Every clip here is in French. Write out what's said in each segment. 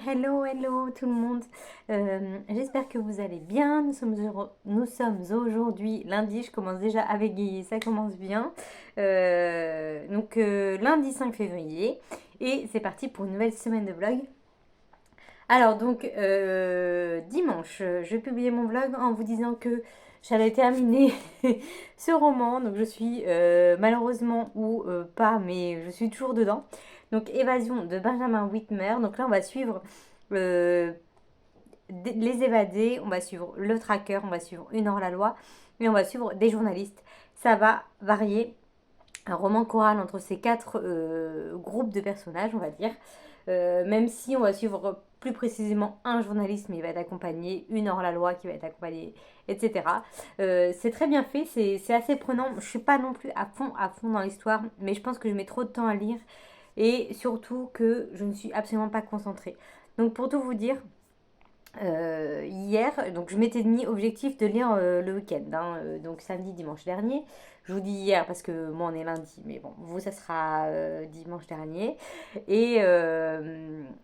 Hello tout le monde. J'espère que vous allez bien. Nous sommes aujourd'hui lundi. Je commence déjà à bégayer, ça commence bien. Lundi 5 février. Et c'est parti pour une nouvelle semaine de vlog. Alors dimanche, je publiais mon vlog en vous disant que j'allais terminer ce roman. Donc je suis malheureusement ou pas, mais je suis toujours dedans. Donc Évasion de Benjamin Whitmer. Donc là on va suivre euh, les évadés, on va suivre le tracker, on va suivre Une heure la loi et on va suivre des journalistes. Ça va varier, un roman choral entre ces quatre groupes de personnages, on va dire. Même si on va suivre plus précisément un journaliste, mais il va être accompagné, Une heure la loi qui va être accompagnée, etc. C'est très bien fait, c'est assez prenant. Je suis pas non plus à fond dans l'histoire, mais je pense que je mets trop de temps à lire et surtout que je ne suis absolument pas concentrée. Donc pour tout vous dire, hier, donc je m'étais mis objectif de lire le week-end, hein, donc samedi, dimanche dernier. Je vous dis hier parce que moi on est lundi, mais bon, vous ça sera dimanche dernier. Et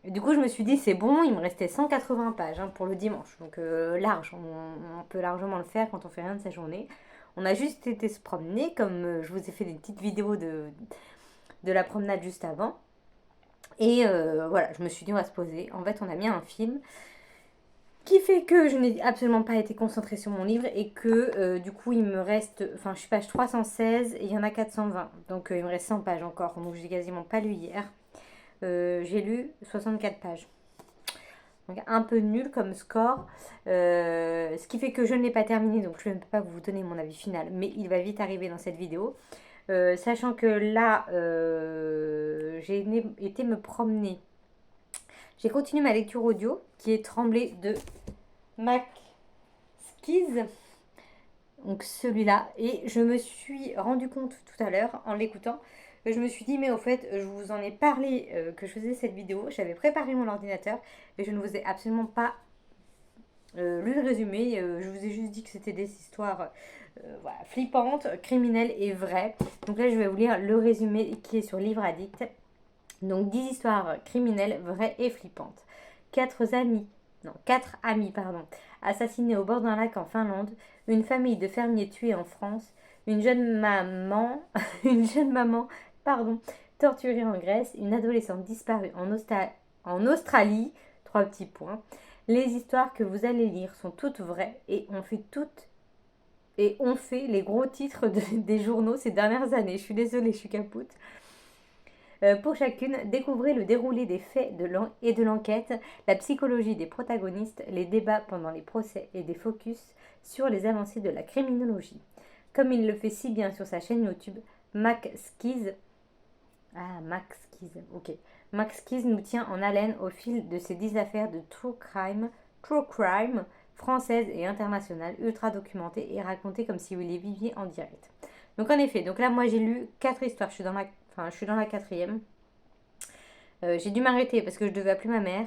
du coup je me suis dit c'est bon, il me restait 180 pages hein, pour le dimanche, donc large, on peut largement le faire quand on fait rien de sa journée. On a juste été se promener, comme je vous ai fait des petites vidéos de la promenade juste avant. Et voilà, je me suis dit on va se poser. En fait on a mis un film qui fait que je n'ai absolument pas été concentrée sur mon livre et que du coup il me reste, enfin je suis page 316 et il y en a 420. Donc il me reste 100 pages encore, donc j'ai quasiment pas lu hier. J'ai lu 64 pages. Donc un peu nul comme score. Ce qui fait que je ne l'ai pas terminé, donc je ne peux pas vous donner mon avis final, mais il va vite arriver dans cette vidéo. Sachant que là, j'ai été me promener. J'ai continué ma lecture audio qui est Tremblay de Mac Skiz, donc celui-là, et je me suis rendu compte tout à l'heure en l'écoutant, je me suis dit mais au fait je vous en ai parlé que je faisais cette vidéo, j'avais préparé mon ordinateur et je ne vous ai absolument pas lu le résumé, je vous ai juste dit que c'était des histoires voilà, flippantes, criminelles et vraies. Donc là je vais vous lire le résumé qui est sur Livre Addict. Donc 10 histoires criminelles vraies et flippantes. Quatre amis, pardon, assassinés au bord d'un lac en Finlande, une famille de fermiers tués en France, une jeune maman, une jeune maman, pardon, torturée en Grèce, une adolescente disparue en Australie, trois petits points. Les histoires que vous allez lire sont toutes vraies et ont fait les gros titres des journaux ces dernières années. Je suis désolée, je suis capoute. Pour chacune, découvrez le déroulé des faits et de l'enquête, la psychologie des protagonistes, les débats pendant les procès et des focus sur les avancées de la criminologie. Comme il le fait si bien sur sa chaîne YouTube, Max Skiz. Ah, Max Skiz, ok. Max Skiz nous tient en haleine au fil de ces 10 affaires de true crime françaises et internationales, ultra documentées et racontées comme si vous les viviez en direct. Donc en effet, donc là moi j'ai lu 4 histoires, je suis dans la quatrième. J'ai dû m'arrêter parce que je devais appeler ma mère.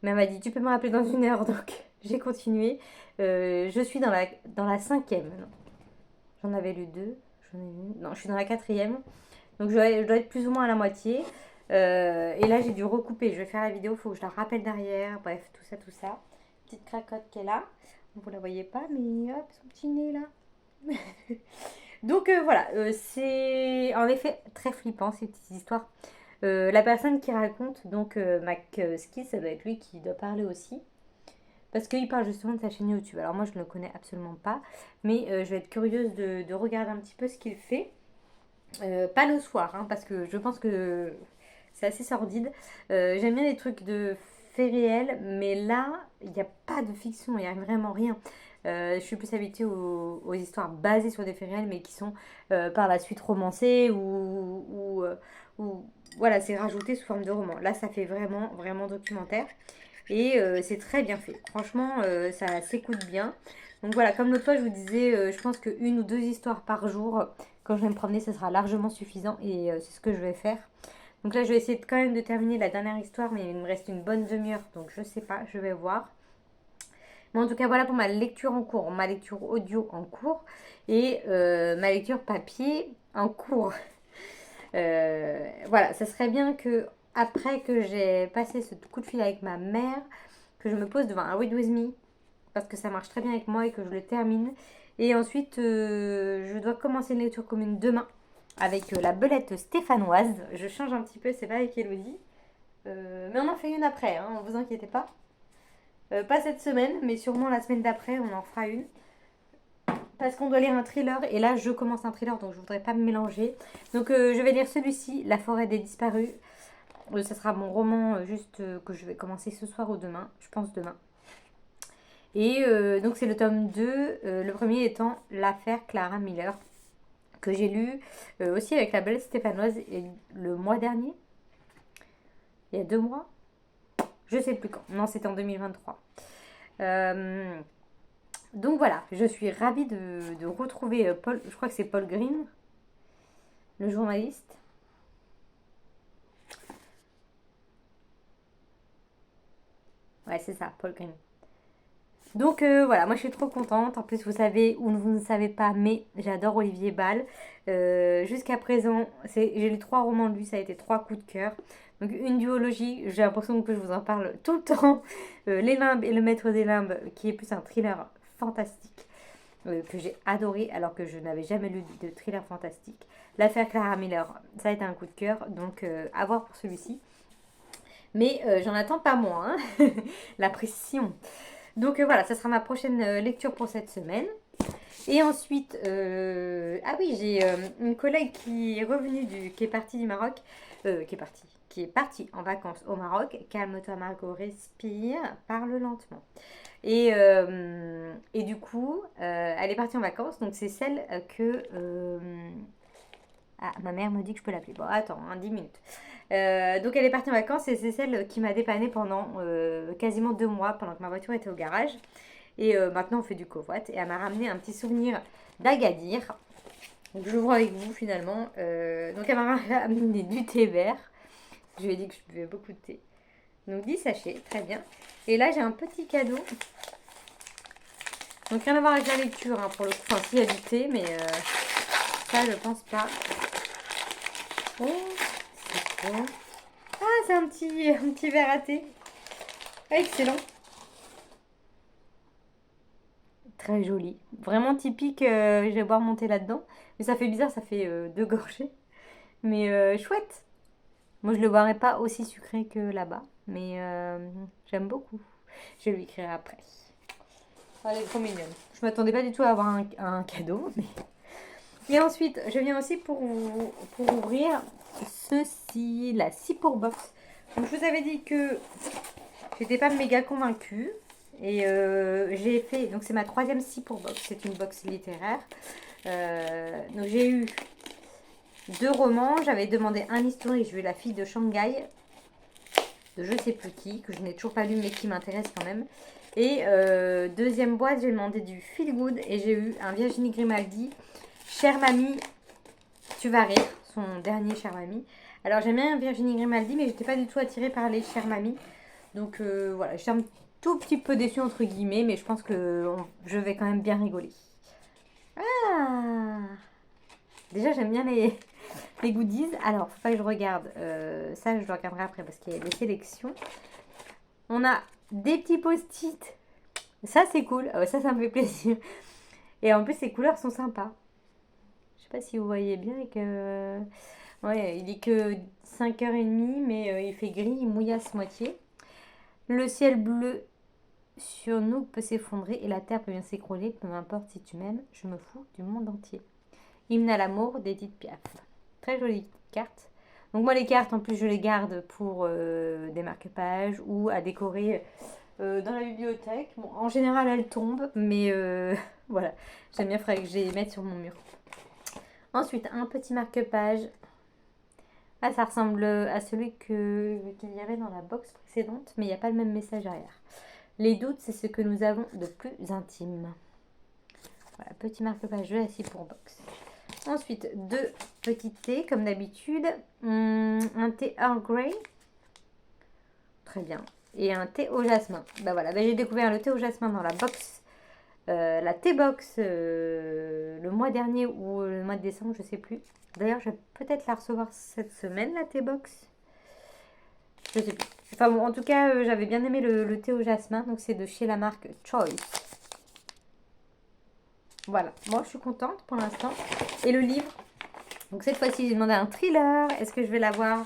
Mais elle m'a dit tu peux me rappeler dans une heure, donc j'ai continué. Je suis dans la cinquième. Non. J'en avais lu deux. Non, je suis dans la quatrième. Donc je dois être plus ou moins à la moitié. Et là j'ai dû recouper. Je vais faire la vidéo, il faut que je la rappelle derrière. Bref, tout ça, tout ça. Petite cracotte qui est là. Vous la voyez pas, mais hop, son petit nez là. Donc voilà, c'est en effet très flippant ces petites histoires. La personne qui raconte, donc Mac Ski, ça doit être lui qui doit parler aussi. Parce qu'il parle justement de sa chaîne YouTube. Alors moi je ne le connais absolument pas, mais je vais être curieuse de regarder un petit peu ce qu'il fait. Pas le soir, hein, parce que je pense que c'est assez sordide. J'aime bien les trucs de faits réels, mais là, il n'y a pas de fiction, il n'y a vraiment rien. Je suis plus habituée aux histoires basées sur des faits réels, mais qui sont par la suite romancées ou voilà, c'est rajouté sous forme de roman. Là, ça fait vraiment, vraiment documentaire. Et c'est très bien fait. Franchement, ça s'écoute bien. Donc voilà, comme l'autre fois, je vous disais, je pense qu'une ou deux histoires par jour, quand je vais me promener, ça sera largement suffisant. Et c'est ce que je vais faire. Donc là, je vais essayer quand même de terminer la dernière histoire, mais il me reste une bonne demi-heure, donc je sais pas, je vais voir. Mais en tout cas, voilà pour ma lecture en cours, ma lecture audio en cours et ma lecture papier en cours. Voilà, ça serait bien que après que j'ai passé ce coup de fil avec ma mère, que je me pose devant un Read With Me, parce que ça marche très bien avec moi et que je le termine. Et ensuite, je dois commencer une lecture commune demain avec la belette stéphanoise. Je change un petit peu, c'est pas avec Elodie. Mais on en fait une après, hein, vous inquiétez pas. Pas cette semaine, mais sûrement la semaine d'après, on en fera une. Parce qu'on doit lire un thriller, et là je commence un thriller, donc je voudrais pas me mélanger. Donc je vais lire celui-ci, La forêt des disparus. Ça sera mon roman juste que je vais commencer ce soir ou demain, je pense demain. Et donc c'est le tome 2, le premier étant L'affaire Clara Miller, que j'ai lu aussi avec la belle stéphanoise le mois dernier. Il y a 2 mois. Je sais plus quand. Non, c'était en 2023. Donc voilà, je suis ravie de retrouver Paul, je crois que c'est Paul Green, le journaliste. Ouais, c'est ça, Paul Green. Donc voilà, moi je suis trop contente. En plus, vous savez, ou vous ne savez pas, mais j'adore Olivier Ball. Jusqu'à présent, j'ai lu 3 romans de lui, ça a été 3 coups de cœur. Donc une duologie, j'ai l'impression que je vous en parle tout le temps. Les Limbes et le Maître des Limbes, qui est plus un thriller fantastique, que j'ai adoré alors que je n'avais jamais lu de thriller fantastique. L'affaire Clara Miller, ça a été un coup de cœur, donc à voir pour celui-ci. Mais j'en attends pas moins, hein. La pression. Donc voilà, ça sera ma prochaine lecture pour cette semaine. Et ensuite, ah oui, j'ai une collègue qui est revenue qui est partie du Maroc, qui est partie en vacances au Maroc. Calme-toi Margot, respire, parle lentement. Et du coup, elle est partie en vacances, donc c'est celle que... ah, ma mère me dit que je peux l'appeler. Bon, attends, hein, 10 minutes. Donc elle est partie en vacances et c'est celle qui m'a dépannée pendant quasiment 2 mois, pendant que ma voiture était au garage. Et maintenant on fait du covoit. Et elle m'a ramené un petit souvenir d'Agadir. Donc je le vois avec vous finalement. Donc elle m'a ramené du thé vert. Je lui ai dit que je buvais beaucoup de thé. Donc 10 sachets, très bien. Et là j'ai un petit cadeau. Donc rien à voir avec la lecture hein, pour le coup. Enfin s'il y a du thé, mais ça je pense pas. Oh, c'est quoi? Ah, c'est un petit verre à thé. Ah, excellent. Très joli. Vraiment typique, je vais boire mon thé là-dedans. Mais ça fait bizarre, ça fait 2 gorgées. Mais chouette. Moi, je le boirais pas aussi sucré que là-bas. Mais j'aime beaucoup. Je vais lui écrire après. Elle est trop mignonne. Je m'attendais pas du tout à avoir un cadeau. Mais... Et ensuite, je viens aussi pour ouvrir ceci, la Cipour Box. Donc, je vous avais dit que j'étais pas méga convaincue. Et j'ai fait, donc c'est ma 3e Cipour Box, c'est une box littéraire. Donc j'ai eu 2 romans, j'avais demandé un historique, j'ai eu La fille de Shanghai, de je sais plus qui, que je n'ai toujours pas lu mais qui m'intéresse quand même. Et deuxième boîte, j'ai demandé du Feel Good et j'ai eu un Virginie Grimaldi, Chère Mamie, tu vas rire, son dernier Chère Mamie. Alors j'aime bien Virginie Grimaldi mais j'étais pas du tout attirée par les Chère Mamie. Donc voilà, j'étais un tout petit peu déçue entre guillemets, mais je pense que je vais quand même bien rigoler. Ah, déjà j'aime bien les goodies. Alors, faut pas que je regarde. Ça, je le regarderai après parce qu'il y a des sélections. On a des petits post-it. Ça, c'est cool. Ça me fait plaisir. Et en plus, les couleurs sont sympas. Je sais pas si vous voyez bien. Ouais, il est que 5h30, mais il fait gris, il mouillasse moitié. Le ciel bleu sur nous peut s'effondrer et la terre peut bien s'écrouler. Peu m'importe si tu m'aimes, je me fous du monde entier. Hymne à l'amour d'Edith Piaf. Très jolie carte. Donc moi les cartes en plus je les garde pour des marque-pages ou à décorer dans la bibliothèque. Bon, en général elles tombent mais voilà. J'aime bien, il faudrait que je les mette sur mon mur. Ensuite un petit marque-page. Ah, ça ressemble à celui qu'il y avait dans la box précédente mais il n'y a pas le même message arrière. Les doutes c'est ce que nous avons de plus intime. Voilà, petit marque-page de la Cipour Box. Ensuite, 2 petits thés, comme d'habitude. Un thé Earl Grey. Très bien. Et un thé au jasmin. Bah voilà, j'ai découvert le thé au jasmin dans la box. La thé box le mois dernier ou le mois de décembre, je sais plus. D'ailleurs, je vais peut-être la recevoir cette semaine, la thé box. Je sais plus. Enfin bon, en tout cas, j'avais bien aimé le thé au jasmin. Donc c'est de chez la marque Choice. Voilà, moi je suis contente pour l'instant. Et le livre, donc cette fois-ci j'ai demandé un thriller. Est-ce que je vais l'avoir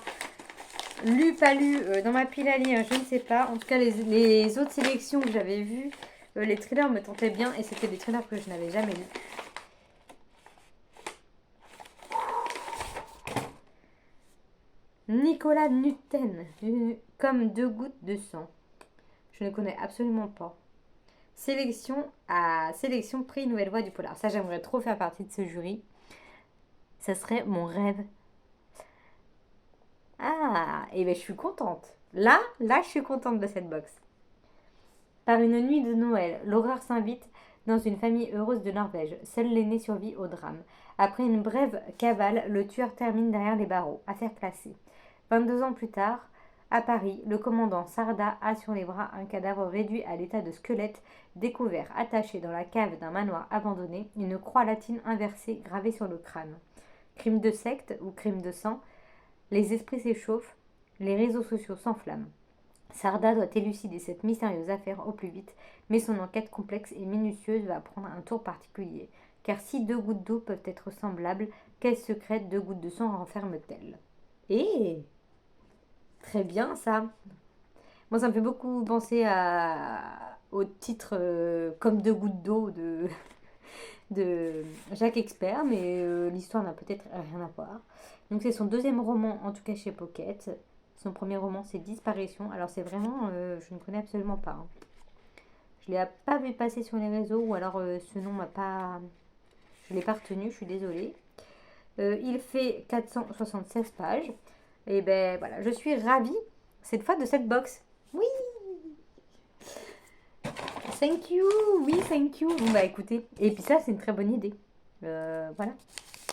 lu, pas lu, dans ma pile à lire? Je ne sais pas. En tout cas, les autres sélections que j'avais vues, les thrillers me tentaient bien. Et c'était des thrillers que je n'avais jamais lus. Nicolas Nutten, comme 2 gouttes de sang. Je ne connais absolument pas. Sélection prix Nouvelle Voix du Polar. Ça, j'aimerais trop faire partie de ce jury. Ça serait mon rêve. Ah, et ben je suis contente. Là, je suis contente de cette box. Par une nuit de Noël, l'horreur s'invite dans une famille heureuse de Norvège. Seul l'aîné survit au drame. Après une brève cavale, le tueur termine derrière les barreaux. Affaire classée. 22 ans plus tard, à Paris, le commandant Sarda a sur les bras un cadavre réduit à l'état de squelette, découvert attaché dans la cave d'un manoir abandonné, une croix latine inversée gravée sur le crâne. Crime de secte ou crime de sang, les esprits s'échauffent, les réseaux sociaux s'enflamment. Sarda doit élucider cette mystérieuse affaire au plus vite, mais son enquête complexe et minutieuse va prendre un tour particulier. Car si 2 gouttes d'eau peuvent être semblables, quel secret 2 gouttes de sang renferment-elles? Et très bien ça. Moi, ça me fait beaucoup penser au titre Comme 2 gouttes d'eau de Jacques Expert, mais l'histoire n'a peut-être rien à voir. Donc c'est son deuxième roman, en tout cas chez Pocket. Son premier roman, c'est Disparition. Alors c'est vraiment, je ne connais absolument pas. Hein. Je ne l'ai pas vu passer sur les réseaux, ou alors ce nom m'a pas... Je ne l'ai pas retenu, je suis désolée. Il fait 476 pages. Et ben voilà, je suis ravie cette fois de cette box. Oui, thank you, oui, thank you. Bon bah écoutez, et puis ça c'est une très bonne idée. Voilà,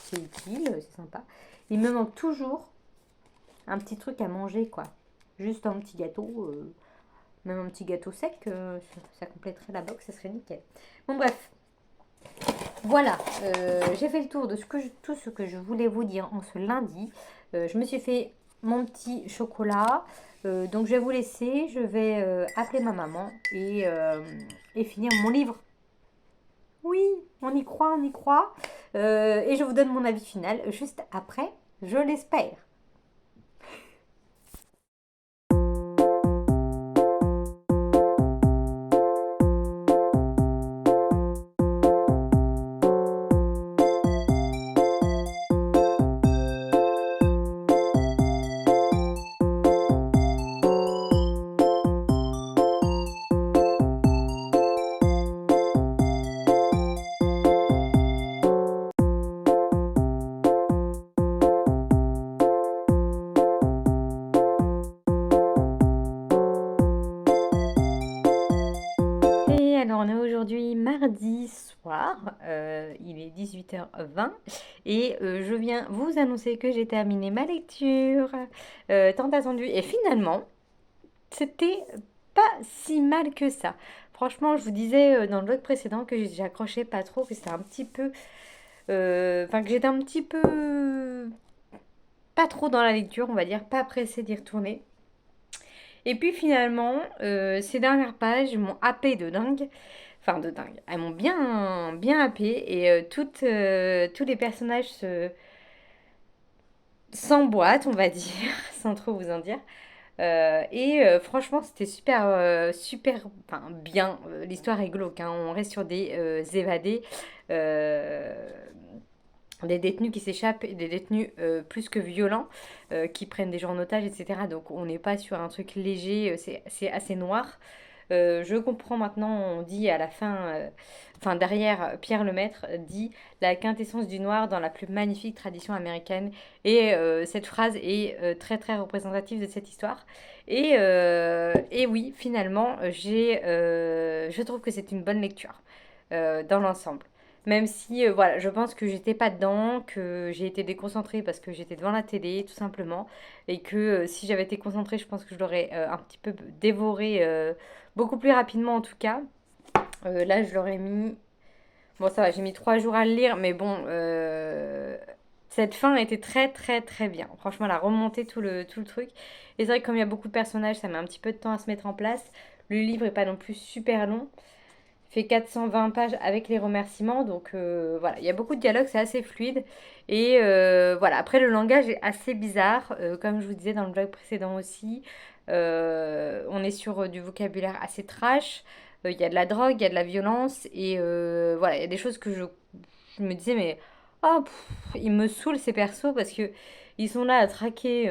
c'est utile, c'est sympa. Il me manque toujours un petit truc à manger quoi. Juste un petit gâteau, même un petit gâteau sec, ça compléterait la box, ça serait nickel. Bon bref, voilà, j'ai fait le tour de tout ce que je voulais vous dire en ce lundi. Je me suis fait mon petit chocolat. Donc je vais vous laisser, je vais appeler ma maman et finir mon livre. Oui, on y croit, on y croit. Et je vous donne mon avis final juste après, je l'espère. Et alors on est aujourd'hui mardi soir, il est 18h20 et je viens vous annoncer que j'ai terminé ma lecture tant attendue et finalement c'était pas si mal que ça. Franchement, je vous disais dans le vlog précédent que j'accrochais pas trop, que c'était un petit peu... Enfin, que j'étais un petit peu... pas trop dans la lecture, on va dire, pas pressée d'y retourner. Et puis finalement, ces dernières pages m'ont happé de dingue. Enfin, de dingue. Elles m'ont bien, bien happé. Et tous les personnages s'emboîtent, on va dire, sans trop vous en dire. Franchement, c'était super, enfin, bien. L'histoire est glauque, hein. On reste sur des évadés, euh, des détenus qui s'échappent, des détenus plus que violents, qui prennent des gens en otage, etc. Donc on n'est pas sur un truc léger, c'est assez noir. Je comprends maintenant, on dit à la fin, enfin derrière, Pierre Lemaître dit la quintessence du noir dans la plus magnifique tradition américaine. Et cette phrase est très très représentative de cette histoire. Et oui, finalement, je trouve que c'est une bonne lecture dans l'ensemble. Même si, voilà, je pense que j'étais pas dedans, que j'ai été déconcentrée parce que j'étais devant la télé, tout simplement. Et que si j'avais été concentrée, je pense que je l'aurais un petit peu dévoré beaucoup plus rapidement en tout cas. Là, je l'aurais mis... Bon, ça va, j'ai mis 3 jours à le lire, mais bon, Cette fin était très très très bien. Franchement, elle a remonté tout le truc. Et c'est vrai que comme il y a beaucoup de personnages, ça met un petit peu de temps à se mettre en place. Le livre est pas non plus super long. Il fait 420 pages avec les remerciements. Donc voilà, il y a beaucoup de dialogues, c'est assez fluide. Et voilà, après le langage est assez bizarre. Comme je vous disais dans le blog précédent aussi, on est sur du vocabulaire assez trash. Il y a de la drogue, il y a de la violence. Et voilà, il y a des choses que je me disais, mais oh, ils me saoulent ces persos parce que ils sont là à traquer,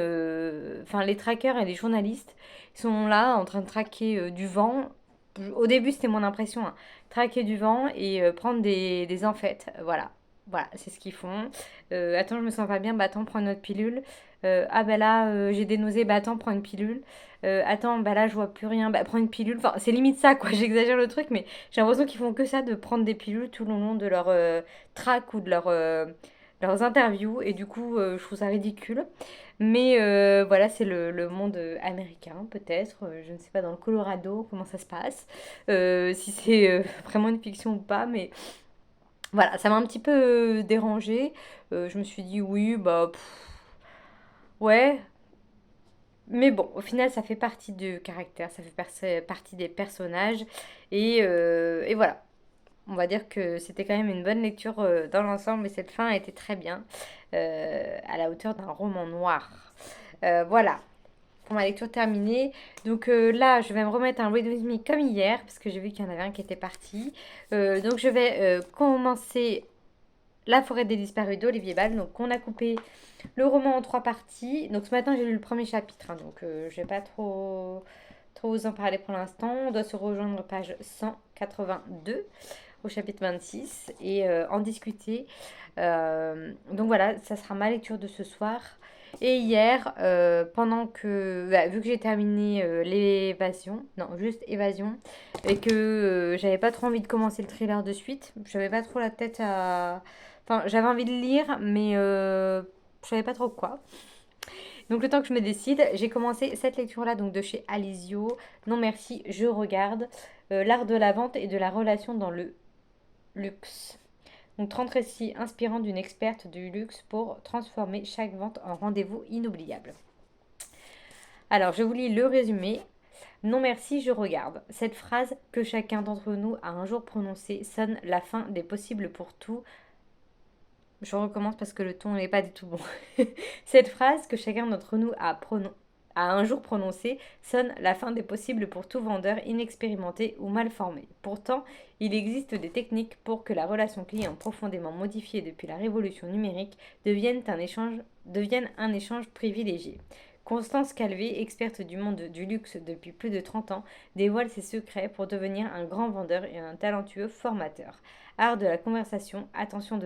enfin les traqueurs et les journalistes, ils sont là en train de traquer du vent. Au début, c'était mon impression, hein. Traquer du vent et prendre des amphètes. Voilà. Voilà, c'est ce qu'ils font. Attends, je me sens pas bien. Bah attends, prends une autre pilule. Ah bah là, j'ai des nausées. Bah attends, prends une pilule. Attends, bah là, je vois plus rien. Bah prends une pilule. Enfin, c'est limite ça, quoi. J'exagère le truc, mais j'ai l'impression qu'ils font que ça, de prendre des pilules tout le long de leur track ou de leurs interviews. Et du coup, je trouve ça ridicule. Mais voilà, c'est le monde américain, peut-être. Je ne sais pas dans le Colorado comment ça se passe. Si c'est vraiment une fiction ou pas. Mais voilà, ça m'a un petit peu dérangée. Je me suis dit, oui, bah, ouais. Mais bon, au final, ça fait partie du caractère, ça fait partie des personnages. Et voilà. On va dire que c'était quand même une bonne lecture dans l'ensemble, et cette fin a été très bien, à la hauteur d'un roman noir. Voilà, pour ma lecture terminée. Donc là, je vais me remettre un Read With Me comme hier, parce que j'ai vu qu'il y en avait un qui était parti. Donc je vais commencer La forêt des disparus d'Olivier Ball. Donc on a coupé le roman en 3 parties. Donc ce matin, j'ai lu le premier chapitre, hein, donc je vais pas trop vous en parler pour l'instant. On doit se rejoindre page 182 au chapitre 26 et en discuter. Donc voilà, ça sera ma lecture de ce soir. Et hier, pendant que, bah, vu que j'ai terminé l'évasion, non, juste évasion, et que j'avais pas trop envie de commencer le thriller de suite, j'avais pas trop la tête à. Enfin, j'avais envie de lire, mais je savais pas trop quoi. Donc le temps que je me décide, j'ai commencé cette lecture-là, donc de chez Alizio. Non merci, je regarde. L'art de la vente et de la relation dans le luxe. Donc 30 récits inspirants d'une experte du luxe pour transformer chaque vente en rendez-vous inoubliable. Alors je vous lis le résumé. Non merci, je regarde. Cette phrase que chacun d'entre nous a un jour prononcée sonne la fin des possibles pour tout. Je recommence parce que le ton n'est pas du tout bon. Cette phrase que chacun d'entre nous a un jour prononcée sonne la fin des possibles pour tout vendeur inexpérimenté ou mal formé. Pourtant, il existe des techniques pour que la relation client profondément modifiée depuis la révolution numérique devienne un échange privilégié. Constance Calvé, experte du monde du luxe depuis plus de 30 ans, dévoile ses secrets pour devenir un grand vendeur et un talentueux formateur. Art de la conversation, attention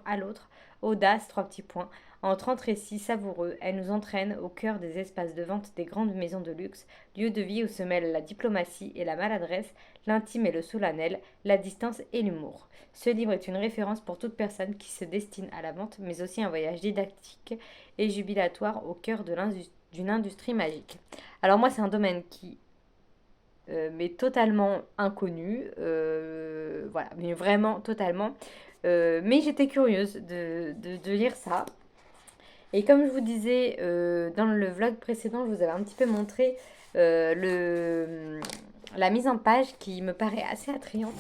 à l'autre, audace, 3 petits points. En 30 récits savoureux, elle nous entraîne au cœur des espaces de vente des grandes maisons de luxe, lieux de vie où se mêlent la diplomatie et la maladresse, l'intime et le solennel, la distance et l'humour. Ce livre est une référence pour toute personne qui se destine à la vente, mais aussi un voyage didactique et jubilatoire au cœur d'une industrie magique. Alors moi, c'est un domaine qui m'est totalement inconnu, voilà, mais vraiment totalement. Mais j'étais curieuse de lire ça. Et comme je vous disais dans le vlog précédent, je vous avais un petit peu montré la mise en page qui me paraît assez attrayante.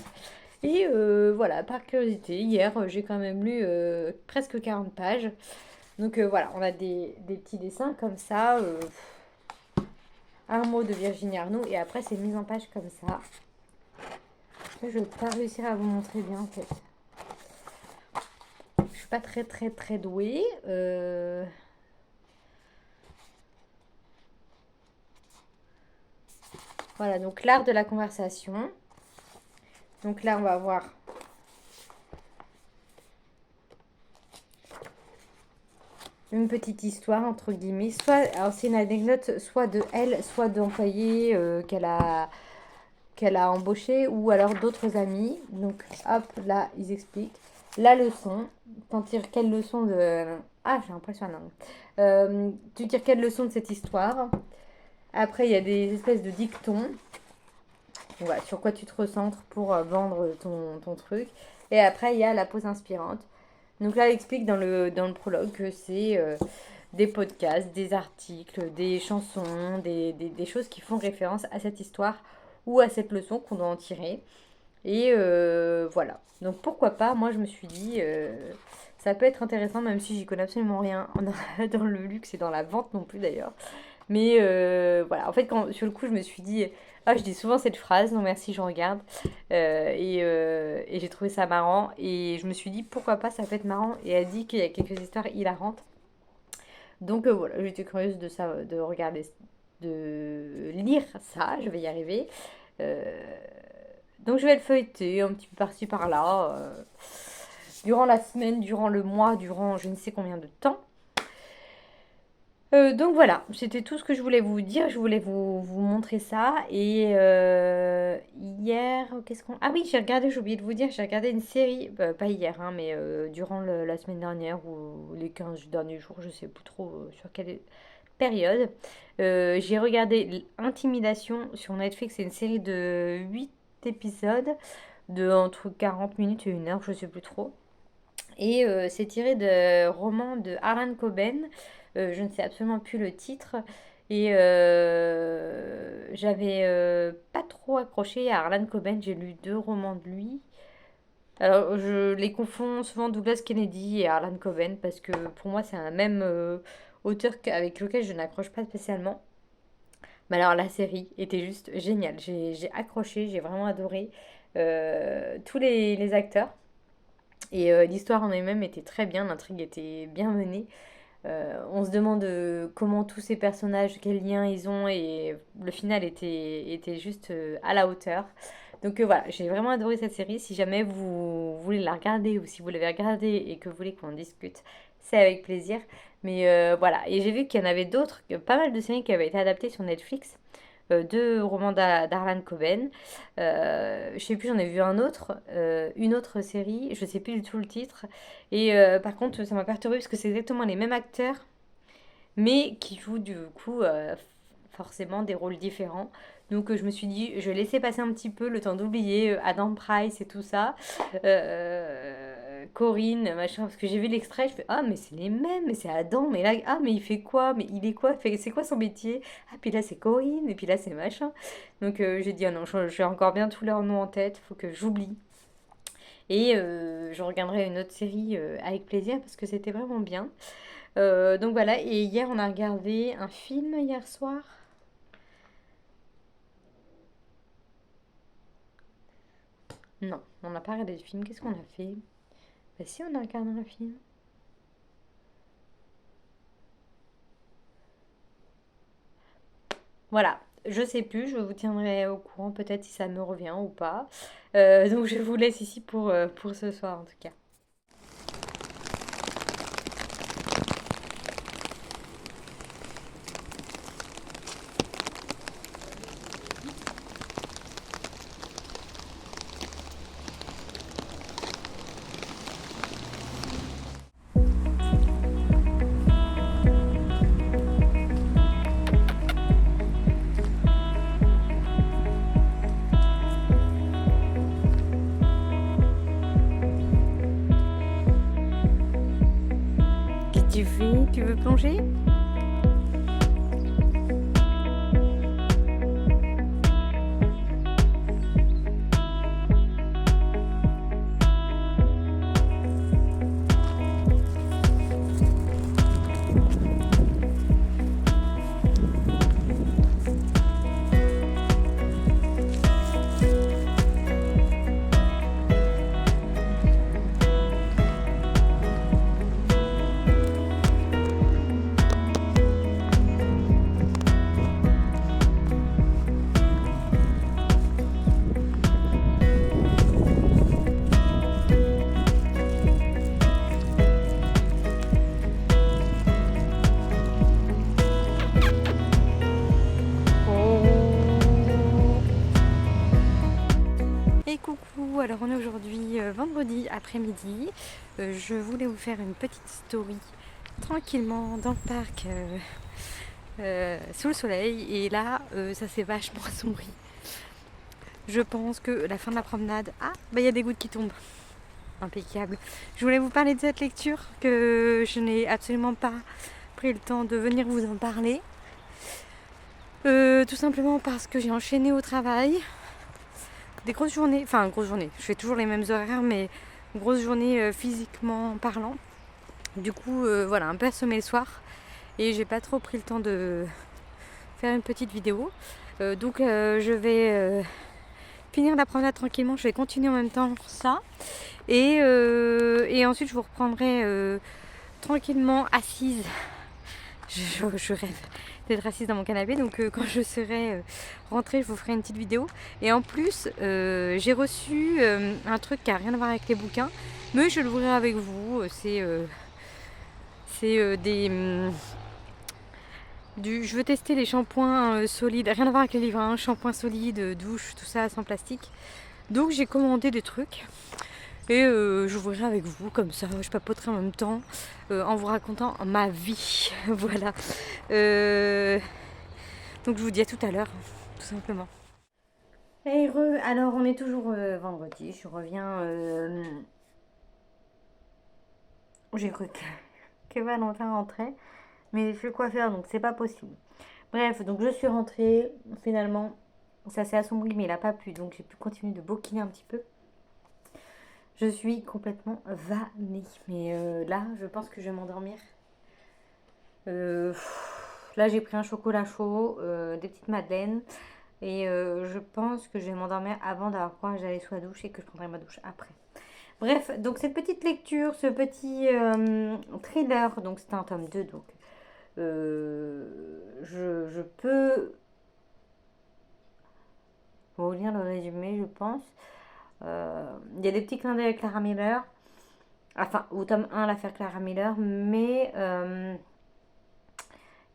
Et voilà, par curiosité, hier j'ai quand même lu presque 40 pages. Donc voilà, on a des petits dessins comme ça, un mot de Virginie Arnaud, et après c'est une mise en page comme ça. Je vais pas réussir à vous montrer bien en fait. Je suis pas très douée. Voilà, donc l'art de la conversation. Donc là, on va voir une petite histoire, entre guillemets. Alors c'est une anecdote soit de elle, soit d'employés qu'elle a embauché, ou alors d'autres amis. Donc hop, là, ils expliquent. La leçon, t'en tires quelle leçon de. Ah, j'ai l'impression, non. Tu tires quelle leçon de cette histoire? Après, il y a des espèces de dictons. Voilà, sur quoi tu te recentres pour vendre ton truc. Et après, il y a la pause inspirante. Donc là, elle explique dans le prologue que c'est des podcasts, des articles, des chansons, des choses qui font référence à cette histoire ou à cette leçon qu'on doit en tirer. Et voilà. Donc pourquoi pas, moi je me suis dit, ça peut être intéressant, même si j'y connais absolument rien dans le luxe et dans la vente non plus d'ailleurs. Mais voilà, en fait, sur le coup, je me suis dit, ah, je dis souvent cette phrase, non merci, je regarde. Et j'ai trouvé ça marrant. Et je me suis dit, pourquoi pas, ça peut être marrant. Et elle dit qu'il y a quelques histoires hilarantes. Donc voilà, j'étais curieuse de regarder, de lire ça, je vais y arriver. Euh, donc je vais le feuilleter un petit peu par-ci par-là, durant la semaine, durant le mois, durant je ne sais combien de temps. Donc voilà, c'était tout ce que je voulais vous dire. Je voulais vous montrer ça. Et hier, qu'est-ce qu'on... Ah oui, j'ai regardé, j'ai oublié de vous dire, j'ai regardé une série, pas hier, hein, mais durant la semaine dernière ou les 15 derniers jours, je sais plus trop sur quelle période. J'ai regardé Intimidation sur Netflix, c'est une série de 8 épisodes de entre 40 minutes et 1 heure, je sais plus trop. Et c'est tiré de romans de Harlan Coben. Je ne sais absolument plus le titre. Et j'avais pas trop accroché à Harlan Coben. J'ai lu 2 romans de lui. Alors, je les confonds souvent Douglas Kennedy et Harlan Coben parce que pour moi, c'est un même auteur avec lequel je n'accroche pas spécialement. Mais alors, la série était juste géniale. J'ai accroché, j'ai vraiment adoré tous les acteurs. Et l'histoire en elle-même était très bien, l'intrigue était bien menée. On se demande comment tous ces personnages, quels liens ils ont, et le final était juste à la hauteur. Donc voilà, j'ai vraiment adoré cette série. Si jamais vous voulez la regarder ou si vous l'avez regardée et que vous voulez qu'on en discute, c'est avec plaisir. Mais voilà, et j'ai vu qu'il y en avait d'autres, pas mal de séries qui avaient été adaptées sur Netflix. 2 romans d'Harlan Coben. Je sais plus, j'en ai vu un autre, une autre série, je sais plus du tout le titre. Et par contre, ça m'a perturbée parce que c'est exactement les mêmes acteurs, mais qui jouent du coup forcément des rôles différents. Donc je me suis dit, je vais laisser passer un petit peu le temps d'oublier Adam Price et tout ça. Corinne, machin, parce que j'ai vu l'extrait, je fais, ah mais c'est les mêmes, mais c'est Adam, mais là, ah mais il fait quoi, mais il est quoi, c'est quoi son métier? Ah puis là c'est Corinne, et puis là c'est machin. Donc j'ai dit, ah non, j'ai encore bien tous leurs noms en tête, faut que j'oublie. Et je regarderai une autre série avec plaisir parce que c'était vraiment bien. Donc voilà, et hier on a regardé un film hier soir. Non, on n'a pas regardé de film. Qu'est-ce qu'on a fait? Bah si, on a regardé un film. Voilà, je sais plus, je vous tiendrai au courant peut-être si ça me revient ou pas. Donc je vous laisse ici pour ce soir en tout cas. Qu'est-ce que tu fais? Tu veux plonger? Et coucou, alors on est aujourd'hui vendredi après-midi. Je voulais vous faire une petite story tranquillement dans le parc sous le soleil. Et là, ça s'est vachement assombri. Je pense que la fin de la promenade... Ah, bah il y a des gouttes qui tombent. impeccable. Je voulais vous parler de cette lecture que je n'ai absolument pas pris le temps de venir vous en parler. Tout simplement parce que j'ai enchaîné au travail. Des grosses journées, enfin grosses journées, je fais toujours les mêmes horaires, mais grosses journées physiquement parlant. Du coup, voilà, un peu assommé le soir. Et j'ai pas trop pris le temps de faire une petite vidéo. Donc je vais finir la promenade tranquillement, je vais continuer en même temps ça. Et ensuite je vous reprendrai tranquillement assise. Je rêve d'être assise dans mon canapé, donc quand je serai rentrée, je vous ferai une petite vidéo. Et en plus, j'ai reçu un truc qui n'a rien à voir avec les bouquins, mais je le verrai avec vous. C'est des... je veux tester les shampoings solides, rien à voir avec les livres, hein, shampoings solides, douche, tout ça sans plastique. Donc j'ai commandé des trucs. Et j'ouvrirai avec vous, comme ça je papoterai en même temps en vous racontant ma vie. Voilà. Donc je vous dis à tout à l'heure, tout simplement. Hey, alors on est toujours vendredi, je reviens. J'ai cru que Valentin rentrait, mais je suis coiffeur donc c'est pas possible. Bref, donc je suis rentrée, finalement ça s'est assombri mais il a pas plu donc j'ai pu continuer de bouquiner un petit peu. Je suis complètement vanée. Mais là, je pense que je vais m'endormir. Là, j'ai pris un chocolat chaud, des petites madeleines. Et je pense que je vais m'endormir avant d'avoir courage d'aller sous la douche et que je prendrai ma douche après. Bref, donc cette petite lecture, ce petit thriller, donc c'était un tome 2, donc je peux vous lire le résumé, je pense. Il y a des petits clins d'œil avec Clara Miller. Enfin, au tome 1, l'affaire Clara Miller, mais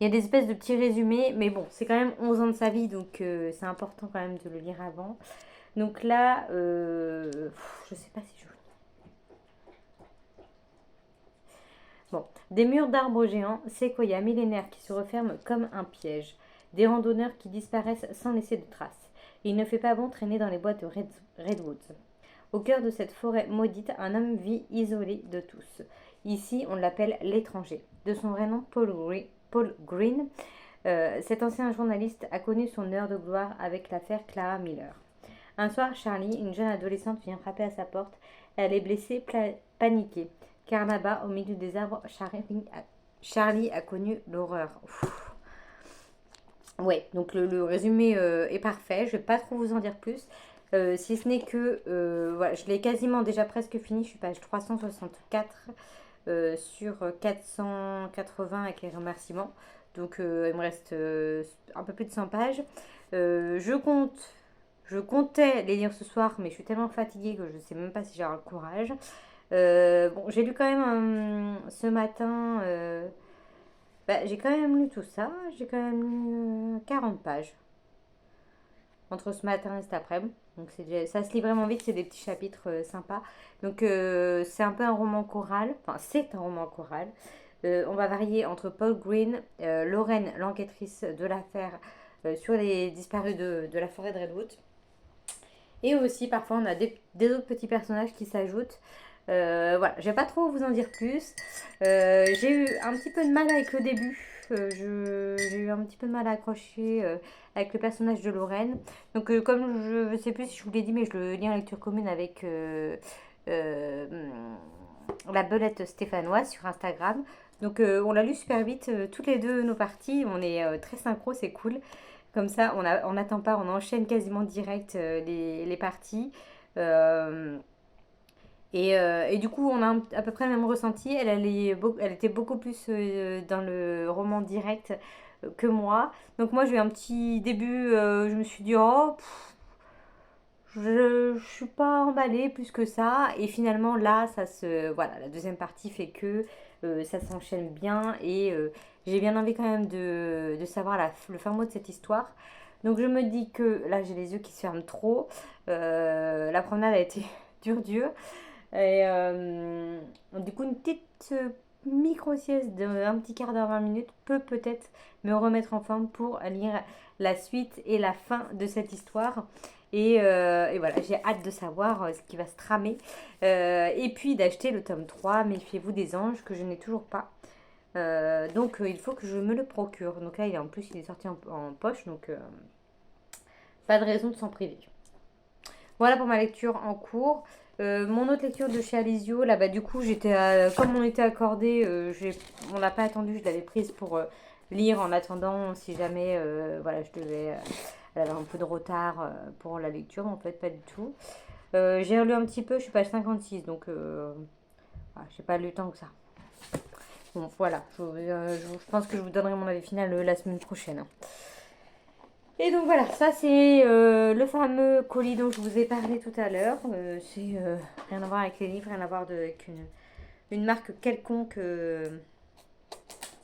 il y a des espèces de petits résumés, mais bon, c'est quand même 11 ans de sa vie, donc c'est important quand même de le lire avant. Donc là, je sais pas si je... Bon, des murs d'arbres géants, séquoias millénaires qui se referment comme un piège, des randonneurs qui disparaissent sans laisser de traces. Il ne fait pas bon traîner dans les bois de Redwoods. Au cœur de cette forêt maudite, un homme vit isolé de tous. Ici, on l'appelle l'étranger. De son vrai nom, Paul Green, cet ancien journaliste a connu son heure de gloire avec l'affaire Clara Miller. Un soir, Charlie, une jeune adolescente, vient frapper à sa porte. Elle est blessée, paniquée, car là-bas, au milieu des arbres, Charlie a connu l'horreur. Ouais, donc le résumé est parfait. Je ne vais pas trop vous en dire plus. Si ce n'est que voilà, je l'ai quasiment déjà presque fini. Je suis page 364 sur 480 avec les remerciements. Donc il me reste un peu plus de 100 pages. Je comptais les lire ce soir, mais je suis tellement fatiguée que je ne sais même pas si j'ai le courage. Bon, j'ai lu quand même ce matin. J'ai quand même lu tout ça. J'ai quand même lu 40 pages entre ce matin et cet après-midi. Donc ça se lit vraiment vite, c'est des petits chapitres sympas. Donc c'est un peu un roman choral. Enfin, c'est un roman choral. On va varier entre Paul Green, Lorraine, l'enquêtrice de l'affaire sur les disparus de la forêt de Redwood. Et aussi, parfois, on a des autres petits personnages qui s'ajoutent. Voilà, je vais pas trop vous en dire plus. J'ai eu un petit peu de mal avec le début. J'ai eu un petit peu de mal à accrocher avec le personnage de Lorraine. Donc, comme je ne sais plus si je vous l'ai dit, mais je le lis en lecture commune avec la belette stéphanoise sur Instagram. Donc, on l'a lu super vite, toutes les deux nos parties. On est très synchro, c'est cool. Comme ça, on n'attend pas, on enchaîne quasiment direct les parties. Et du coup, on a à peu près le même ressenti. Elle était beaucoup plus dans le roman direct que moi. Donc moi, j'ai eu un petit début, je me suis dit, oh, je suis pas emballée plus que ça. Et finalement, là, voilà, la deuxième partie fait que ça s'enchaîne bien. Et j'ai bien envie quand même de savoir le fin mot de cette histoire. Donc je me dis que là, j'ai les yeux qui se ferment trop. La promenade a été dure. Et du coup, une petite micro-sieste d'un petit quart d'heure, 20 minutes peut peut-être me remettre en forme pour lire la suite et la fin de cette histoire. Et voilà, j'ai hâte de savoir ce qui va se tramer. Et puis d'acheter le tome 3, Méfiez-vous des anges, que je n'ai toujours pas. Donc il faut que je me le procure. Donc là, en plus, il est sorti en poche, donc pas de raison de s'en priver. Voilà pour ma lecture en cours. Mon autre lecture de chez Alizio, là, bah, du coup, comme on était accordé, on n'a pas attendu, je l'avais prise pour lire en attendant, si jamais, voilà, elle avait un peu de retard pour la lecture, en fait, pas du tout. J'ai relu un petit peu, je suis page 56, donc j'ai pas lu tant que ça. Bon, voilà, je pense que je vous donnerai mon avis final la semaine prochaine. Et donc voilà, ça c'est le fameux colis dont je vous ai parlé tout à l'heure. C'est rien à voir avec les livres, rien à voir avec une marque quelconque.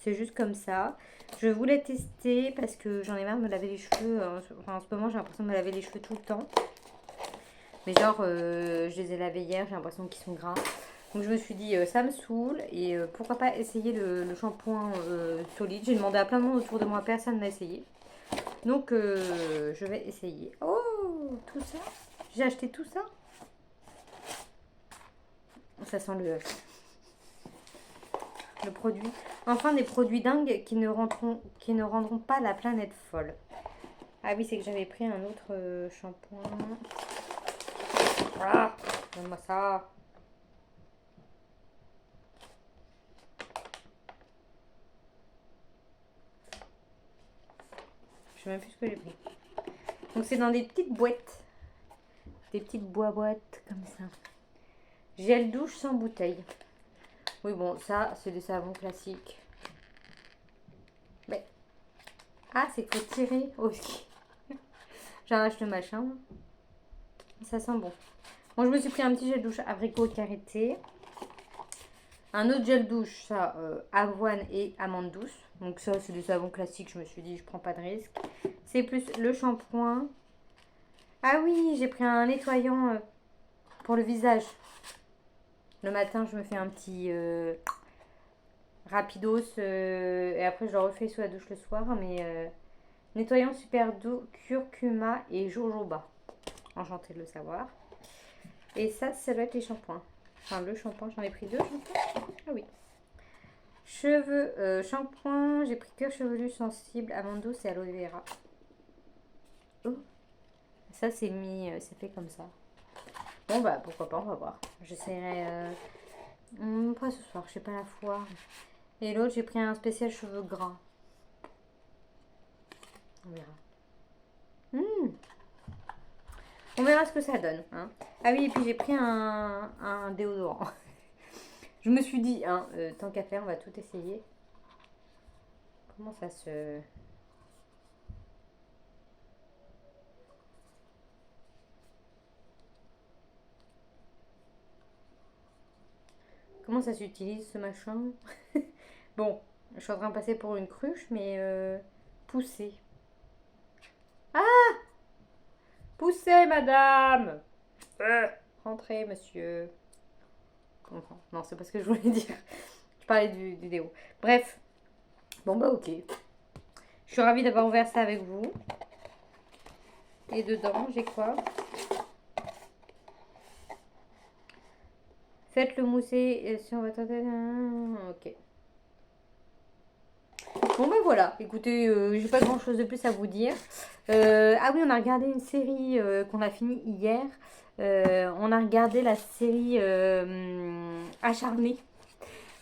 C'est juste comme ça. Je voulais tester parce que j'en ai marre de me laver les cheveux. Enfin, en ce moment, j'ai l'impression de me laver les cheveux tout le temps. Mais genre, je les ai lavés hier, j'ai l'impression qu'ils sont gras. Donc je me suis dit, ça me saoule. Et pourquoi pas essayer le shampoing solide. J'ai demandé à plein de monde autour de moi, personne n'a essayé. Donc, je vais essayer. Oh, tout ça. J'ai acheté tout ça. Ça sent le produit. Enfin, des produits dingues qui ne rendront pas la planète folle. Ah oui, c'est que j'avais pris un autre shampoing. Ah, donne-moi ça. Je sais même plus ce que j'ai pris. Donc, c'est dans des petites boîtes. Des petites boîtes comme ça. Gel douche sans bouteille. Oui, bon, ça, c'est des savons classiques. Mais... Ah, c'est qu'il faut tirer aussi. J'arrache le machin. Ça sent bon. Bon, je me suis pris un petit gel douche abricot karité. Un autre gel douche, ça, avoine et amande douce. Donc ça, c'est des savons classiques. Je me suis dit, je prends pas de risque. C'est plus le shampoing. Ah oui, j'ai pris un nettoyant pour le visage. Le matin, je me fais un petit rapidos. Et après, je le refais sous la douche le soir. Mais nettoyant super doux, curcuma et jojoba. Enchantée de le savoir. Et ça doit être les shampoings. Enfin, le shampoing, j'en ai pris 2 shampoings. Ah oui. Cheveux, shampoing, j'ai pris cuir chevelu sensible, amande douce et aloe vera. Oh. Ça, c'est fait comme ça. Bon, bah, pourquoi pas, on va voir. J'essaierai pas ce soir, je sais pas la foire. Et l'autre, j'ai pris un spécial cheveux gras. On verra. On verra ce que ça donne. Hein. Ah oui, et puis j'ai pris un déodorant. Je me suis dit, hein, tant qu'à faire, on va tout essayer. Comment ça se... Comment ça s'utilise ce machin? Bon, je suis en train de passer pour une cruche, mais poussez. Poussez, madame! Rentrez, monsieur. Enfin, non, c'est pas ce que je voulais dire. Je parlais du déo. Bref. Bon, bah, ok. Je suis ravie d'avoir ouvert ça avec vous. Et dedans, j'ai quoi? Faites-le mousser et si on va tenter... Ok. Bon ben voilà, écoutez, j'ai pas grand chose de plus à vous dire. Ah oui, on a regardé une série qu'on a fini hier. On a regardé la série Acharnée.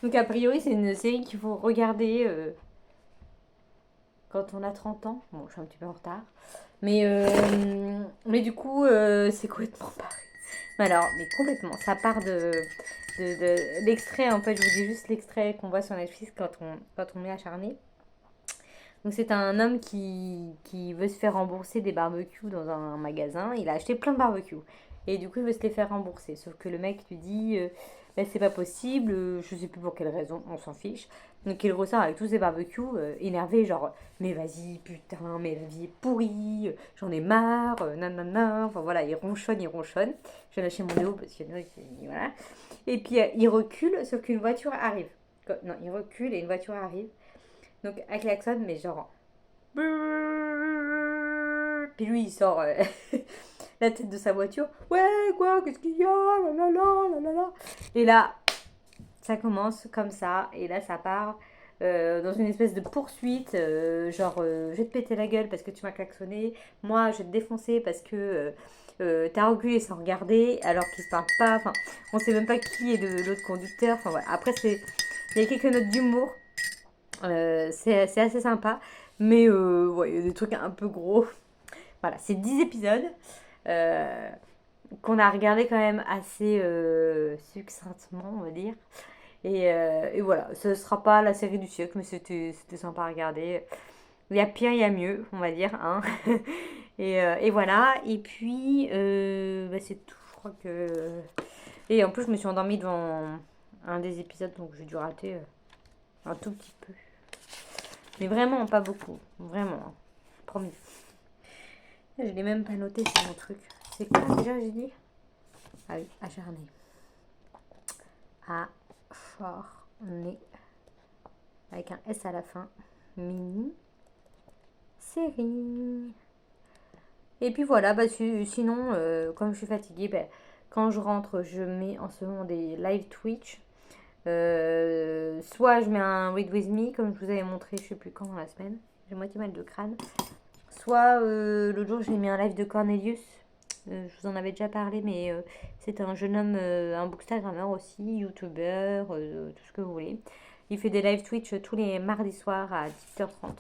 Donc a priori c'est une série qu'il faut regarder quand on a 30 ans. Bon, je suis un petit peu en retard. Mais du coup, c'est complètement pareil. Mais alors, mais complètement. Ça part de l'extrait, en fait, je vous dis juste l'extrait qu'on voit sur Netflix quand on est acharné. Donc c'est un homme qui veut se faire rembourser des barbecues dans un magasin. Il a acheté plein de barbecues. Et du coup, il veut se les faire rembourser. Sauf que le mec lui dit, ben, c'est pas possible, je sais plus pour quelle raison, on s'en fiche. Donc il ressort avec tous ses barbecues, énervé, genre, mais vas-y, putain, mais la vie est pourrie, j'en ai marre, nanana. Enfin voilà, il ronchonne, il ronchonne. Je vais lâcher mon déo parce que voilà. Et puis il recule, sauf qu'une voiture arrive. Non, il recule et une voiture arrive. Donc, elle klaxonne, mais genre. Puis lui, il sort la tête de sa voiture. Ouais, quoi, qu'est-ce qu'il y a? La la la, la la la. Et là, ça commence comme ça. Et là, ça part dans une espèce de poursuite. Genre, je vais te péter la gueule parce que tu m'as klaxonné. Moi, je vais te défoncer parce que t'as reculé sans regarder. Alors qu'ils se parlent pas. Enfin, on sait même pas qui est l'autre conducteur. Enfin, voilà. Après, il y a quelques notes d'humour. C'est assez sympa. Mais ouais, il y a des trucs un peu gros. Voilà, c'est 10 épisodes euh, qu'on a regardé quand même assez succinctement, on va dire. Et voilà, ce ne sera pas la série du siècle, mais c'était sympa à regarder. Il y a pire, il y a mieux, on va dire. Hein. Et voilà, et puis bah, c'est tout, je crois que... Et en plus, je me suis endormie devant un des épisodes, donc j'ai dû rater un tout petit peu. Mais vraiment, pas beaucoup. Vraiment, hein. Promis. Je l'ai même pas noté sur mon truc. C'est quoi déjà, j'ai dit? Ah oui, acharné. Acharné. Avec un S à la fin. Mini série. Et puis voilà, bah, sinon, comme je suis fatiguée, bah, quand je rentre, je mets en ce moment des live Twitch. Soit je mets un Read With Me, comme je vous avais montré, je sais plus quand dans la semaine. J'ai moitié mal de crâne. Soit l'autre jour, j'ai mis un live de Cornelius. Je vous en avais déjà parlé, mais c'est un jeune homme, un bookstagrammeur aussi, youtubeur, tout ce que vous voulez. Il fait des live Twitch tous les mardis soirs à 18h30.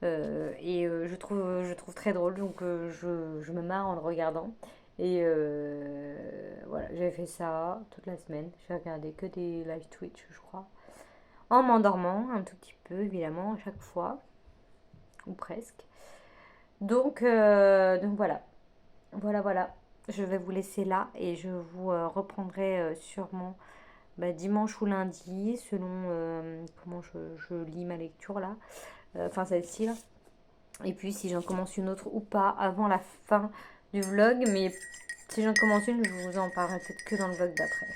Je trouve très drôle, donc je me marre en le regardant. Et voilà, j'ai fait ça toute la semaine. J'ai regardé que des live Twitch, je crois. En m'endormant un tout petit peu, évidemment, à chaque fois. Ou presque. Donc voilà. Voilà. Je vais vous laisser là et je vous reprendrai sûrement dimanche ou lundi, selon comment je lis ma lecture là. Enfin, celle-ci là. Et puis si j'en commence une autre ou pas avant la fin du vlog. Mais si j'en commence une, je vous en parlerai peut-être que dans le vlog d'après.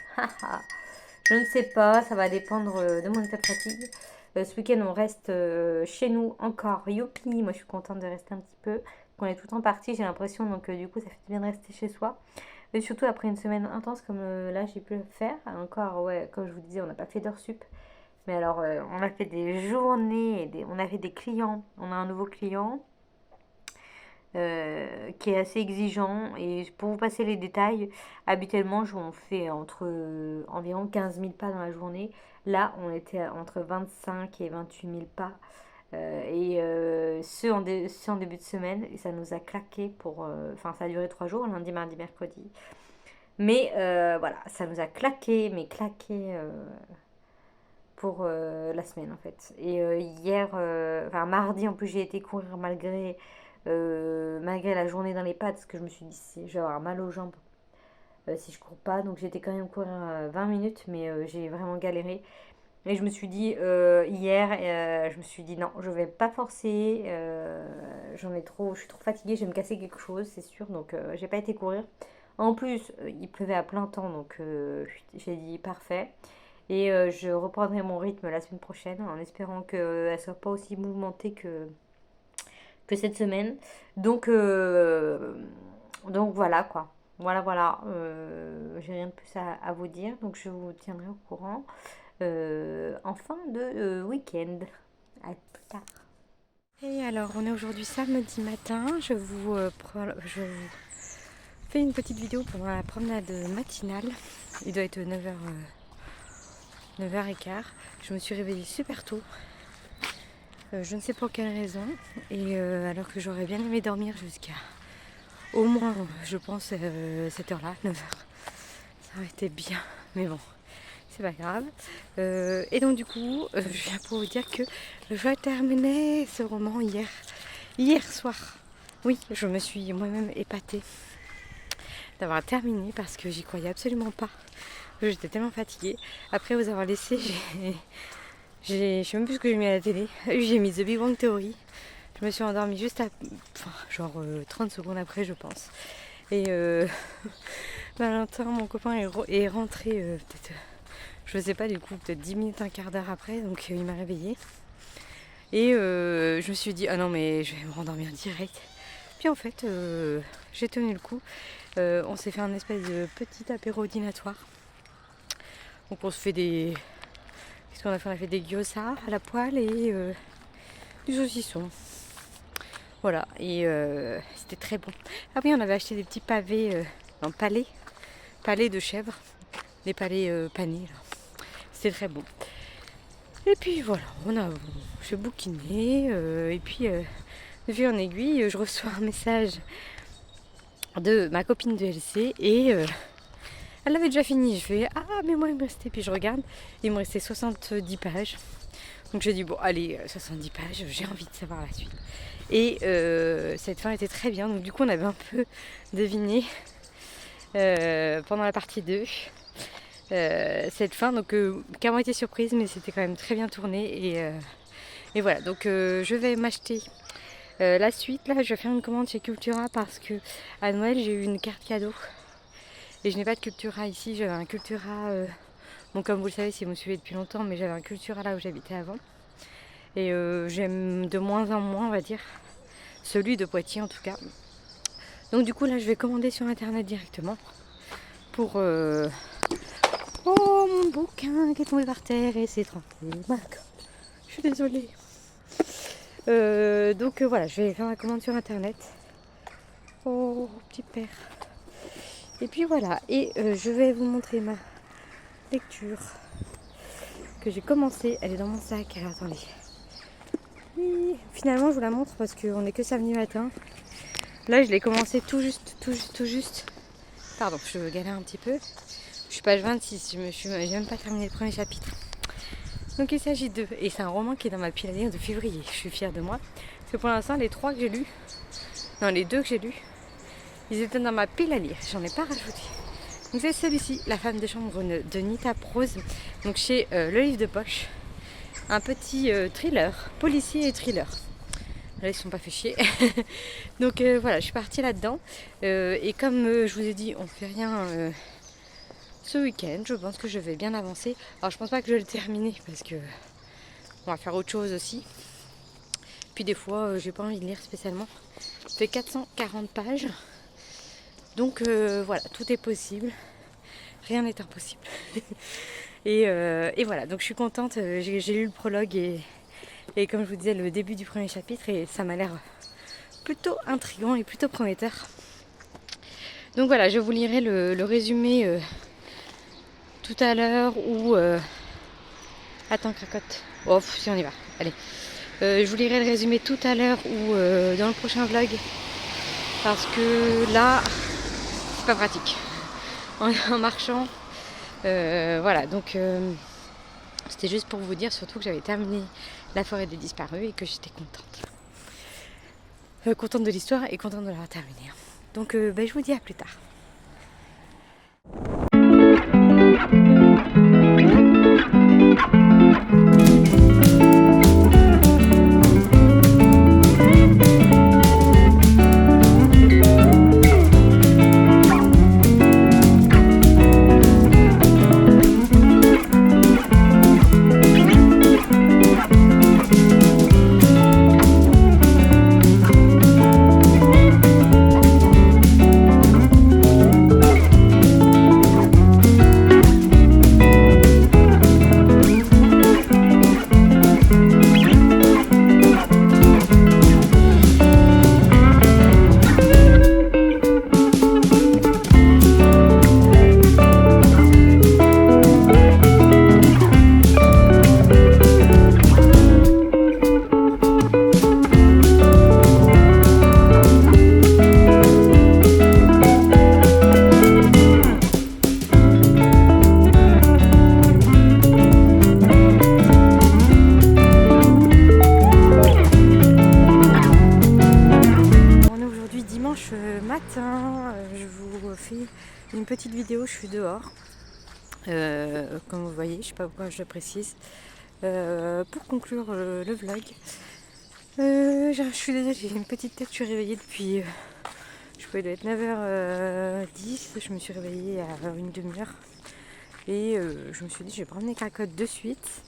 Je ne sais pas, ça va dépendre de mon état de fatigue. Ce week-end, on reste chez nous encore. Youpi, moi je suis contente de rester un petit peu. On est tout le temps parti, j'ai l'impression, donc du coup ça fait bien de rester chez soi. Et surtout après une semaine intense comme là j'ai pu le faire. Encore, ouais, comme je vous disais, on n'a pas fait d'heures sup. Mais alors, on a fait des journées, on a fait des clients. On a un nouveau client qui est assez exigeant. Et pour vous passer les détails, habituellement, on fait entre environ 15 000 pas dans la journée. Là, on était entre 25 et 28 000 pas. Ce en début de semaine, et ça nous a claqué pour... Enfin, ça a duré 3 jours, lundi, mardi, mercredi. Mais voilà, ça nous a claqué, mais claqué pour la semaine en fait. Et hier, enfin mardi en plus, j'ai été courir malgré la journée dans les pattes, parce que je me suis dit, je vais avoir mal aux jambes si je cours pas. Donc j'ai été quand même courir 20 minutes, mais j'ai vraiment galéré. Et je me suis dit hier, je me suis dit non, je vais pas forcer. Je suis trop fatiguée, je vais me casser quelque chose, c'est sûr. Donc j'ai pas été courir. En plus, il pleuvait à plein temps, donc j'ai dit parfait. Et je reprendrai mon rythme la semaine prochaine en espérant qu'elle ne soit pas aussi mouvementée que cette semaine. Donc voilà quoi. Voilà. J'ai rien de plus à vous dire. Donc je vous tiendrai au courant en fin de week-end. À plus tard. Et alors, on est aujourd'hui samedi matin. Je vous fais une petite vidéo pendant la promenade matinale. Il doit être 9h15. Je me suis réveillée super tôt. Je ne sais pour quelle raison. Et alors que j'aurais bien aimé dormir jusqu'à au moins, je pense, cette heure-là, 9h. Ça aurait été bien. Mais bon, c'est pas grave. Et donc du coup, je viens pour vous dire que je terminais ce roman hier soir. Oui, je me suis moi-même épatée d'avoir terminé parce que j'y croyais absolument pas. J'étais tellement fatiguée. Après vous avoir laissé, je sais même plus ce que j'ai mis à la télé. J'ai mis The Big Bang Theory. Je me suis endormie juste genre 30 secondes après, je pense. Et Valentin, mon copain, est rentré peut-être, je sais pas, du coup peut-être 10 minutes, un quart d'heure après, donc il m'a réveillée. Et je me suis dit, ah non mais je vais me rendormir direct. Puis en fait, j'ai tenu le coup. On s'est fait un espèce de petit apéro dînatoire. Donc on se fait des... Qu'est-ce qu'on a fait? On a fait des gyoza à la poêle et du saucisson. Voilà, et c'était très bon. Ah oui, on avait acheté des petits pavés, palais de chèvre. Des palais panés, là. C'était très bon. Et puis voilà, j'ai bouquiné. Et puis, de fil en aiguille, je reçois un message de ma copine de LC et elle avait déjà fini. Je fais ah mais moi il me restait, puis je regarde, il me restait 70 pages. Donc j'ai dit bon allez, 70 pages, j'ai envie de savoir la suite. Et cette fin était très bien, donc du coup on avait un peu deviné pendant la partie 2 cette fin, donc carrément été surprise, mais c'était quand même très bien tourné et voilà, donc je vais m'acheter la suite. Là je vais faire une commande chez Cultura parce que à Noël j'ai eu une carte cadeau et je n'ai pas de Cultura ici. J'avais un Cultura, bon comme vous le savez si vous me suivez depuis longtemps, mais j'avais un Cultura là où j'habitais avant et j'aime de moins en moins, on va dire, celui de Poitiers en tout cas. Donc du coup là je vais commander sur internet directement pour oh mon bouquin qui est tombé par terre et c'est tranquille. Je suis désolée. Donc voilà, je vais faire ma commande sur internet. Oh petit père. Et puis voilà, et je vais vous montrer ma lecture que j'ai commencée. Elle est dans mon sac. Alors attendez. Oui, finalement je vous la montre parce qu'on est que samedi matin. Là je l'ai commencé tout juste. Pardon, je galère un petit peu. Je suis page 26, j'ai même pas terminé le premier chapitre. Donc il s'agit de... Et c'est un roman qui est dans ma pile à lire de février. Je suis fière de moi. Parce que pour l'instant, les 3 que j'ai lus, non les 2 que j'ai lus, ils étaient dans ma pile à lire. J'en ai pas rajouté. Donc c'est celui-ci, La femme de chambre de Nita Prose. Donc chez Le Livre de Poche. Un petit thriller, policier et thriller. Là ils se sont pas fait chier. Donc voilà, je suis partie là-dedans. Et comme je vous ai dit, on fait rien... ce week-end, je pense que je vais bien avancer. Alors je pense pas que je vais le terminer parce que on va faire autre chose aussi. Puis des fois, j'ai pas envie de lire spécialement. Ça fait 440 pages. Donc voilà, tout est possible. Rien n'est impossible. et voilà, donc je suis contente. J'ai lu le prologue et comme je vous disais, le début du premier chapitre et ça m'a l'air plutôt intriguant et plutôt prometteur. Donc voilà, je vous lirai le résumé tout à l'heure ou attends cracotte. Oh si on y va, allez. Je vous lirai le résumé tout à l'heure ou dans le prochain vlog parce que là c'est pas pratique en marchant. Voilà, donc c'était juste pour vous dire surtout que j'avais terminé La forêt des disparus et que j'étais contente. Contente de l'histoire et contente de l'avoir terminée. Donc je vous dis à plus tard. Une petite vidéo, je suis dehors, comme vous voyez, je sais pas pourquoi je le précise, pour conclure le vlog. Je suis désolée, j'ai une petite tête, je suis réveillée depuis, je pouvais être 9h10, je me suis réveillée à une demi-heure Et je me suis dit je vais prendre mes cracottes de suite.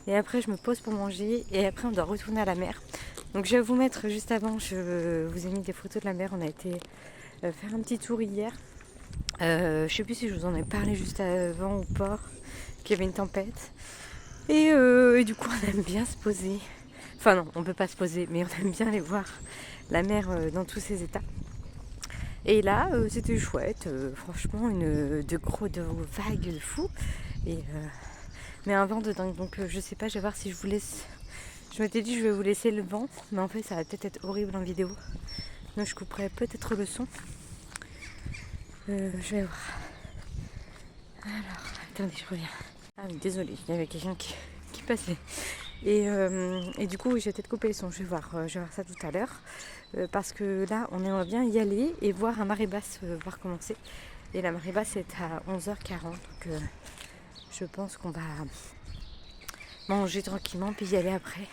Et après je me pose pour manger. Et après on doit retourner à la mer. Donc je vais vous mettre juste avant, je vous ai mis des photos de la mer. On a été faire un petit tour hier. Je sais plus si je vous en ai parlé juste avant ou pas, qu'il y avait une tempête. Et du coup on aime bien se poser. Enfin non, on peut pas se poser, mais on aime bien aller voir la mer dans tous ses états. Et là, c'était chouette, franchement, de vagues de fou. Et, mais un vent de dingue, donc je sais pas, je vais voir si je vous laisse. Je m'étais dit je vais vous laisser le vent, mais en fait ça va peut-être être horrible en vidéo. Donc je couperai peut-être le son. Je vais voir. Alors, attendez, je reviens. Ah oui, désolée, il y avait quelqu'un qui passait. Et du coup, oui, j'ai peut-être coupé le son, je vais voir ça tout à l'heure. Parce que là, on aimerait bien y aller et voir un marée basse, voir comment c'est. Et la marée basse est à 11h40, donc je pense qu'on va manger tranquillement puis y aller après.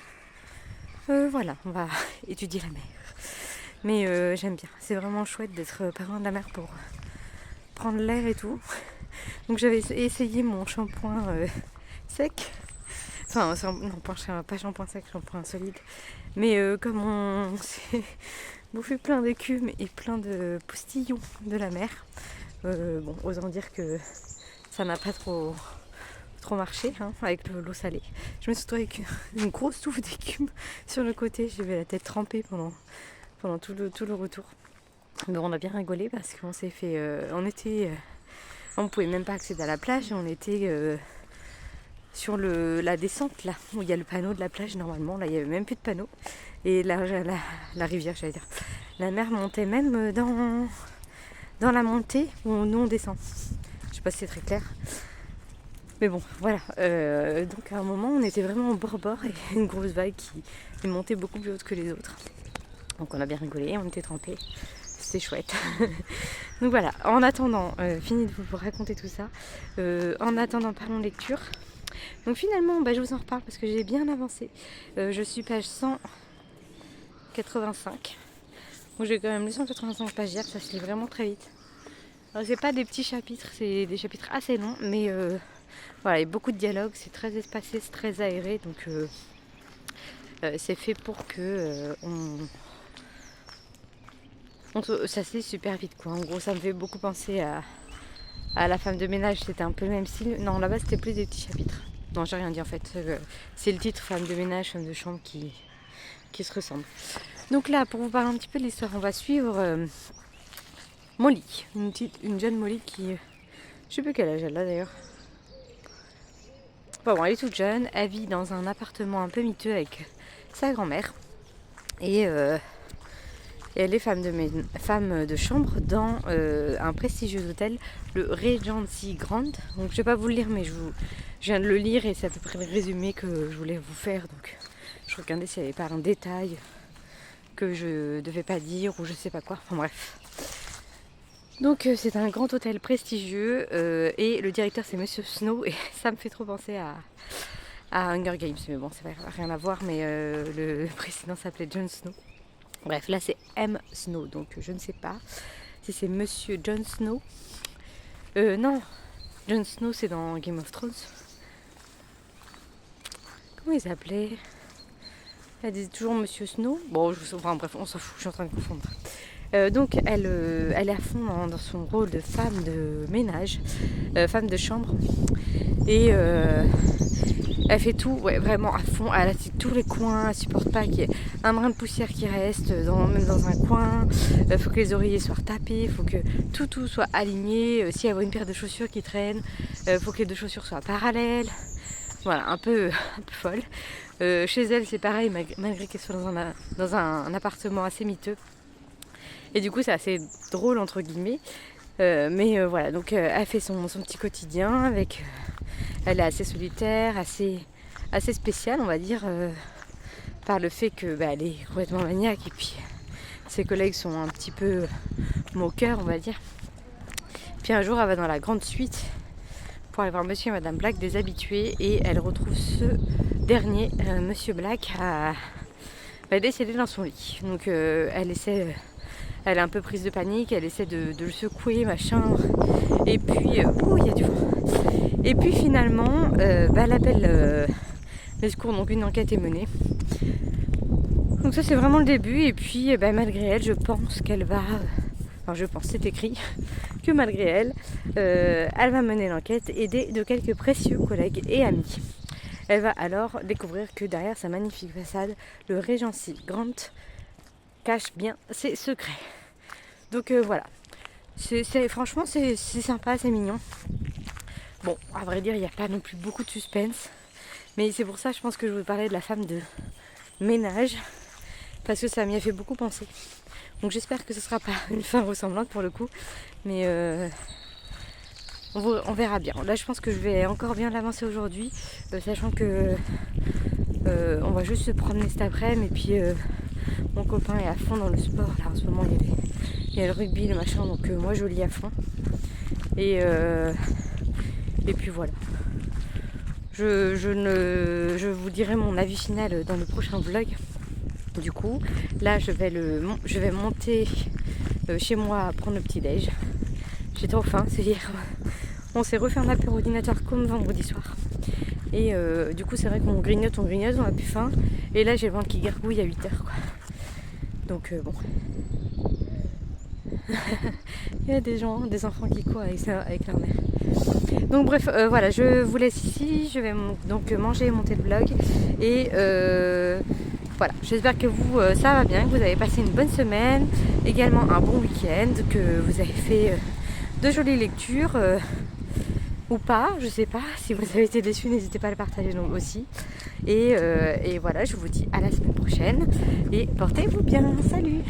Voilà, on va étudier la mer. Mais j'aime bien, c'est vraiment chouette d'être pas loin de la mer pour prendre l'air et tout. Donc j'avais essayé mon shampoing sec. Enfin, non, pas shampoing sec, shampoing solide. Mais comme on s'est bouffé plein d'écume et plein de postillons de la mer, bon, osant dire que ça n'a pas trop marché avec l'eau salée. Je me suis retrouvée avec une grosse touffe d'écume sur le côté. J'avais la tête trempée pendant tout le retour. Mais on a bien rigolé parce qu'on s'est fait... on pouvait même pas accéder à la plage. On était sur la descente là, où il y a le panneau de la plage normalement. Là, il n'y avait même plus de panneau. Et la rivière, j'allais dire. La mer montait même dans la montée où nous on descend. Je sais pas si c'est très clair. Mais bon, voilà. Donc à un moment, on était vraiment au bord et une grosse vague qui montait beaucoup plus haute que les autres. Donc on a bien rigolé, on était trempés. C'était chouette. Donc voilà, en attendant, fini de vous raconter tout ça. En attendant, parlons lecture. Donc finalement, je vous en reparle parce que j'ai bien avancé. Je suis page 185. Donc j'ai quand même lu 185 pages hier, ça se lit vraiment très vite. Alors c'est pas des petits chapitres, c'est des chapitres assez longs, mais voilà, il y a beaucoup de dialogues, c'est très espacé, c'est très aéré, donc c'est fait pour que ça se lit super vite quoi. En gros, ça me fait beaucoup penser à La femme de ménage, c'était un peu le même style. Non, là-bas c'était plus des petits chapitres. Non, j'ai rien dit en fait. C'est le titre femme de ménage, femme de chambre qui se ressemble. Donc là, pour vous parler un petit peu de l'histoire, on va suivre Molly, une jeune Molly qui... je sais plus quel âge elle a d'ailleurs. Bon, elle est toute jeune, elle vit dans un appartement un peu miteux avec sa grand-mère. Et elle est femme de chambre dans un prestigieux hôtel, le Regency Grand. Donc je vais pas vous le lire, mais je viens de le lire et c'est à peu près le résumé que je voulais vous faire. Donc je regardais s'il n'y avait pas un détail que je devais pas dire ou je sais pas quoi. Enfin bref. Donc c'est un grand hôtel prestigieux et le directeur c'est Monsieur Snow et ça me fait trop penser à Hunger Games. Mais bon, ça n'a rien à voir, mais le président s'appelait Jon Snow. Bref, là c'est M. Snow, donc je ne sais pas si c'est Monsieur Jon Snow. Non, Jon Snow c'est dans Game of Thrones. Comment il s'appelait? Elle disait toujours Monsieur Snow. Bon, bref, on s'en fout, je suis en train de confondre. Donc elle est à fond dans son rôle de femme de ménage, femme de chambre. Et elle fait tout, ouais, vraiment à fond. Elle assiste tous les coins, elle supporte pas qu'il y ait un brin de poussière qui reste, même dans un coin. Il faut que les oreillers soient tapés, il faut que tout soit aligné. S'il y a une paire de chaussures qui traîne, il faut que les deux chaussures soient parallèles. Voilà, un peu folle. Chez elle, c'est pareil, malgré qu'elle soit dans un appartement assez miteux. Et du coup, c'est assez drôle, entre guillemets. Mais voilà, donc elle fait son petit quotidien avec... elle est assez solitaire, assez spéciale, on va dire, par le fait que elle est complètement maniaque. Et puis, ses collègues sont un petit peu moqueurs, on va dire. Puis un jour, elle va dans la grande suite pour aller voir Monsieur et Madame Black, des habitués. Et elle retrouve ce dernier, Monsieur Black, décédé dans son lit. Donc elle est un peu prise de panique, elle essaie de le secouer, machin. Et puis, il y a du vent. Et puis finalement, elle appelle les secours, donc une enquête est menée. Donc ça c'est vraiment le début, et puis malgré elle, je pense qu'elle va... Enfin je pense, c'est écrit, que malgré elle, elle va mener l'enquête, aidée de quelques précieux collègues et amis. Elle va alors découvrir que derrière sa magnifique façade, le Regency Grant cache bien ses secrets. Donc voilà, franchement c'est sympa, c'est mignon. Bon, à vrai dire, il n'y a pas non plus beaucoup de suspense, mais c'est pour ça je pense que je vous parlais de la femme de ménage, parce que ça m'y a fait beaucoup penser. Donc j'espère que ce ne sera pas une fin ressemblante pour le coup, mais on verra bien. Là je pense que je vais encore bien l'avancer aujourd'hui, sachant que on va juste se promener cet après-midi, et puis mon copain est à fond dans le sport. Là en ce moment il y a le rugby, le machin, donc moi je lis à fond. Et puis voilà. Je vous dirai mon avis final dans le prochain vlog. Du coup, là je vais monter chez moi prendre le petit déj. J'ai trop faim, c'est hier. On s'est refait un apéro ordinateur comme vendredi soir. Et du coup c'est vrai qu'on grignote, on a plus faim. Et là j'ai le ventre qui gargouille à 8h quoi. Donc bon. Il y a des enfants qui courent avec leur mère. Donc bref, voilà, je vous laisse ici. Je vais donc manger et monter le vlog. Et voilà, j'espère que vous, ça va bien, que vous avez passé une bonne semaine. Également un bon week-end, que vous avez fait de jolies lectures. Ou pas, je sais pas. Si vous avez été déçus, n'hésitez pas à le partager donc aussi. Et voilà, je vous dis à la semaine prochaine. Et portez-vous bien. Salut!